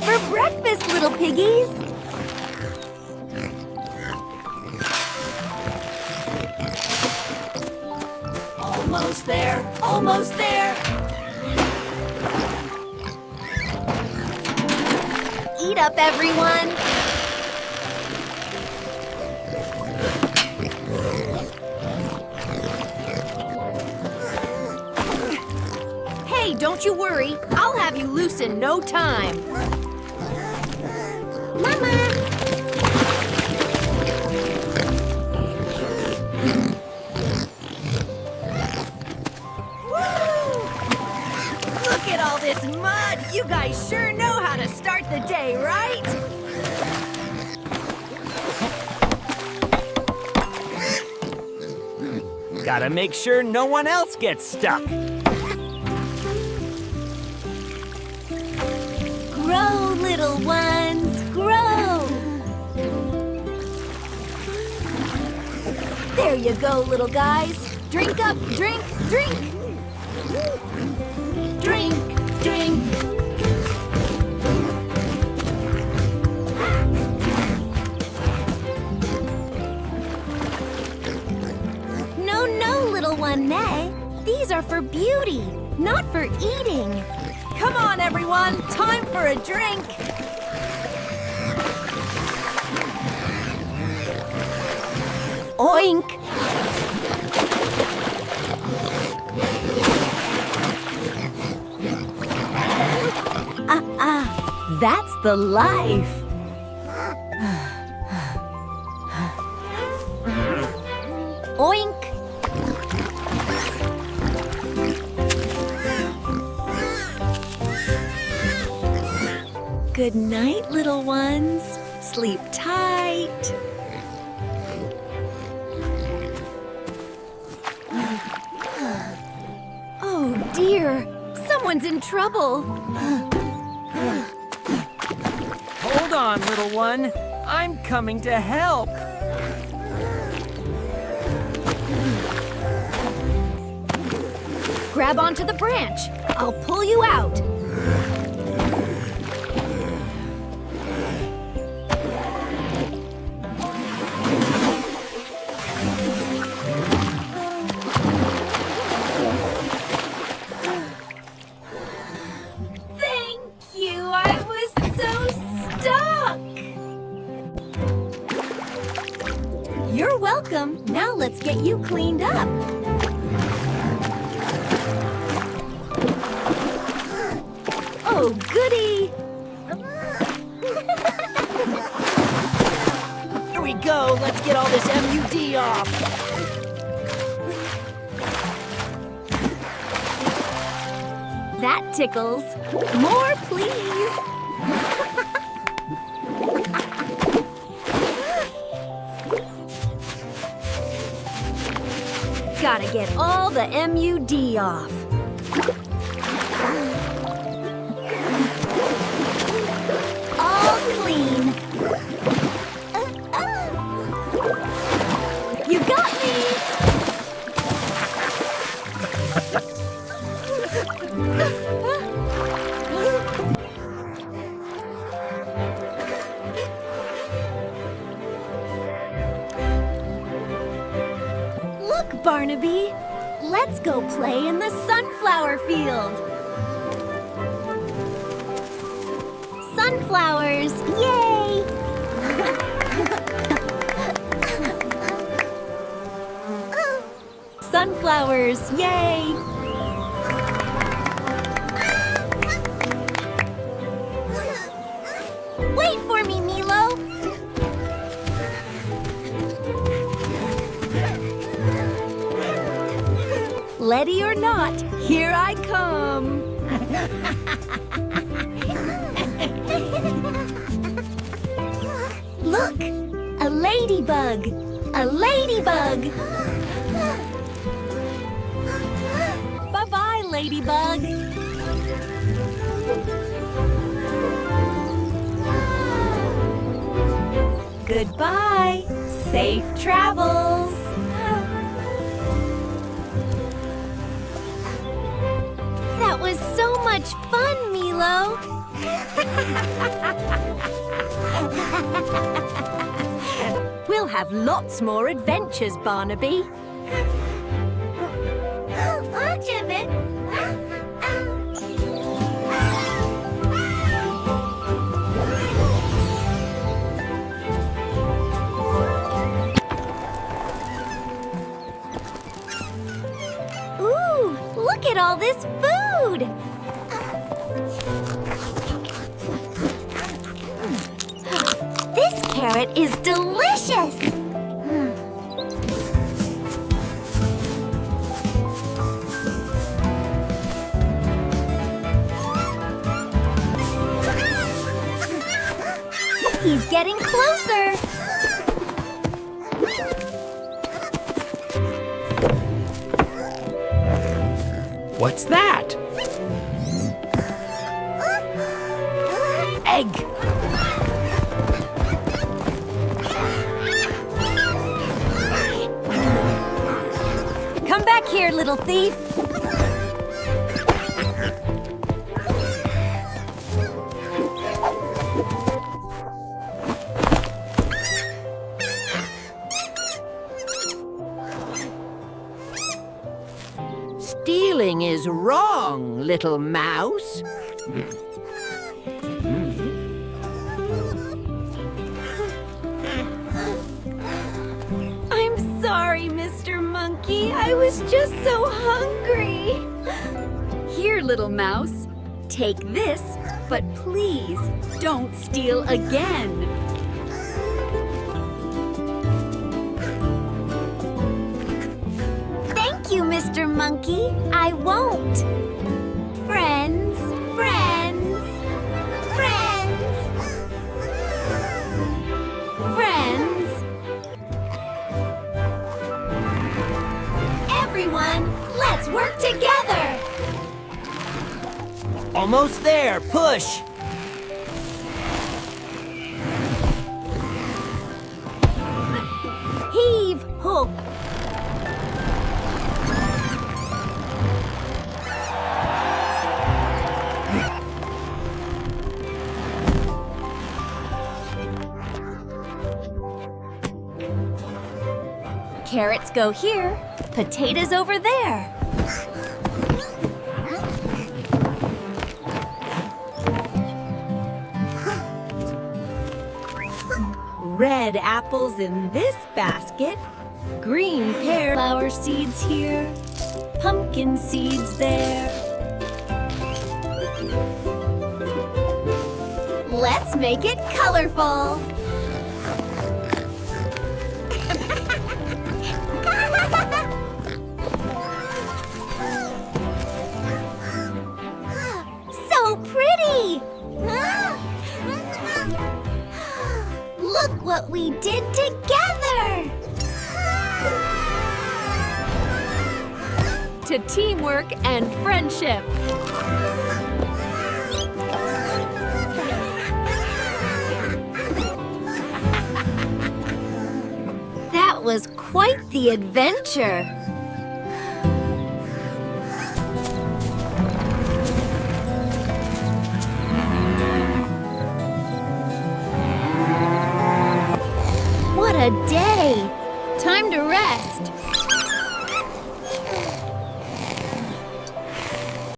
for breakfast, little piggies. Almost there, almost there. Eat up, everyone. Hey, don't you worry. I'll have you loose in no time. Mama! Look at all this mud! You guys sure know how to start the day, right? Gotta make sure no one else gets stuck. Grow, little ones, grow! There you go, little guys. Drink up, drink, drink! Drink, drink! No, no, little one, Nay. These are for beauty, not for eating. Come on, everyone! Time for a drink! Oink! That's the life! Oink! Good night, little ones. Sleep tight. Oh dear, someone's in trouble. Hold on, little one. I'm coming to help. Grab onto the branch. I'll pull you out. You're welcome. Now let's get you cleaned up. Oh, goody! Here we go. Let's get all this MUD off. That tickles. More, please. Gotta get all the MUD off. All clean. You got me! Look, Barnaby. Let's go play in the sunflower field. Sunflowers, yay! Sunflowers, yay! Wait for me, Milo! Letty or not, here I come! Look! A ladybug! A ladybug! Bye-bye, ladybug! Goodbye! Safe travels! That was so much fun, Milo! have lots more adventures, Barnaby. Ooh, look at all this food! This carrot is delicious! He's getting closer! What's that? Egg! Come back here, little thief! Stealing is wrong, little mouse. I'm sorry, Mr. Monkey. I was just so hungry. Here, little mouse, take this, but please don't steal again. Thank you, Mr. Monkey. I won't. Friends, friends, friends, friends. Everyone, let's work together. Almost there. Push. Heave ho. Carrots go here, potatoes over there. Red apples in this basket, green pear flower seeds here, pumpkin seeds there. Let's make it colorful. So pretty! Look what we did together! To teamwork and friendship. That was quite the adventure. What a day! Time to rest.